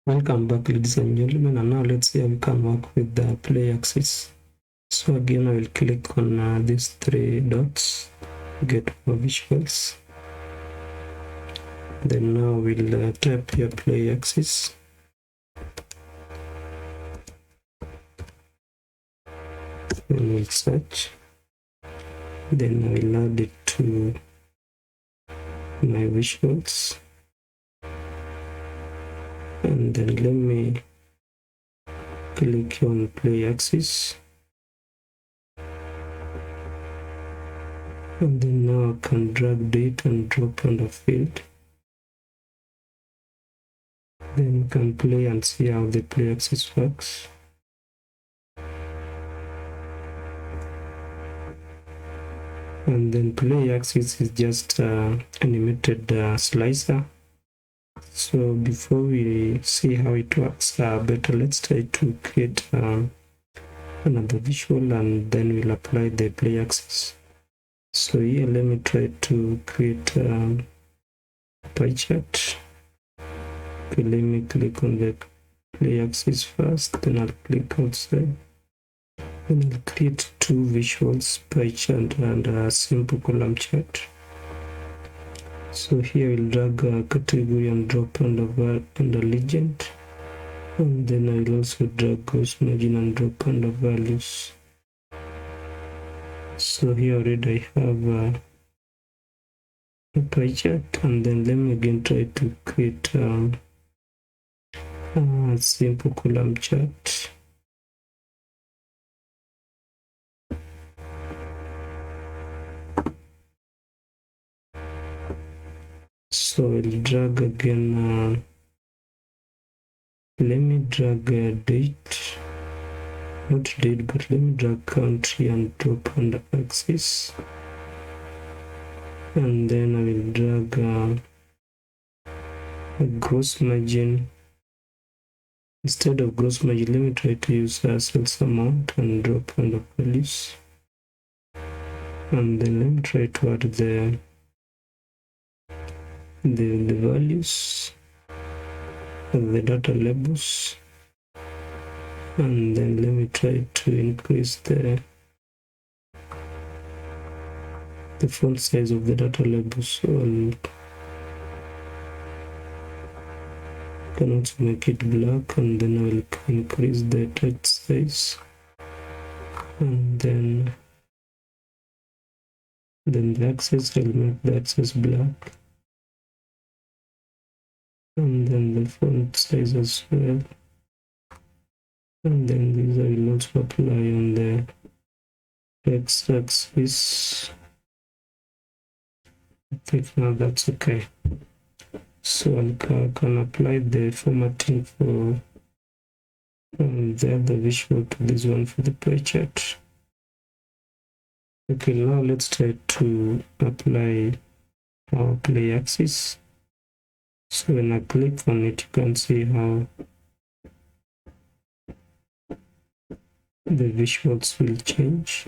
Welcome back, ladies and gentlemen, and now let's see how we can work with the play axis. So again, I will click on these three dots, get more visuals. Then now we'll tap here play axis. Then we'll search. Then I will add it to my visuals. And then let me click on play axis. And then now I can drag date and drop on the field. Then we can play and see how the play axis works. And then play axis is just animated slicer. So before we see how it works better, let's try to create another visual and then we'll apply the play axis. So here let me try to create a pie chart. Okay, let me click on the play axis first, then I'll click outside. Then I'll create two visuals, pie chart and a simple column chart. So here we'll drag a category and drop under legend. And then I will also drag gross margin and drop under values. So here already I have a pie chart, and then let me again try to create a simple column chart. So I'll drag again, let me drag a date, not date, but let me drag country and drop under axis. And then I will drag a gross margin. Instead of gross margin, let me try to use a sales amount and drop under values. And then let me try to add the values of the data labels. And then let me try to increase the font size of the data labels. So I can also make it black, and then I will increase the text size, and then the axis, I'll make the axis black, and then the font size as well, and then these I will also apply on the x-axis. I think now that's okay. So I can apply the formatting for the other visual to this one for the pie chart. Okay, now let's try to apply our play axis. So when I click on it, you can see how the visuals will change.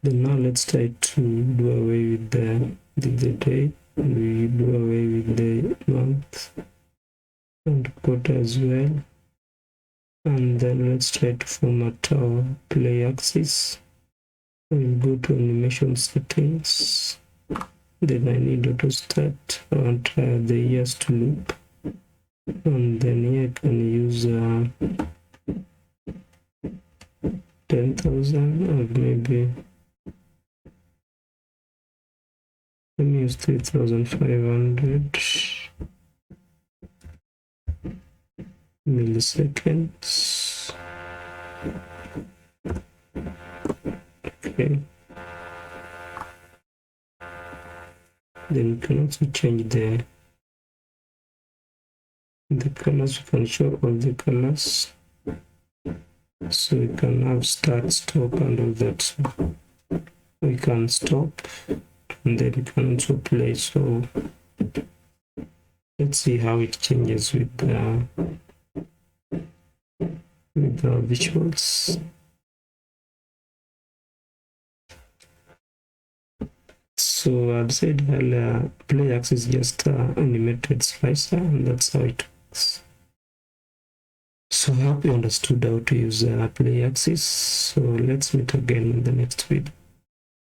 Then now let's try to do away with the date. We do away with the month and quarter as well. And then let's try to format our play axis. I will go to animation settings. Then I need auto start. I want the years to loop. And then here I can use 10,000 or maybe let me use 3,500 milliseconds. Okay. Then you can also change the colors. You can show all the colors. So we can have start, stop, and all that. So we can stop, and then we can also play. So let's see how it changes with the visuals. So I'd said earlier, PlayX is just an animated slicer, and that's how it works. So I hope you understood how to use PlayX. So let's meet again in the next video.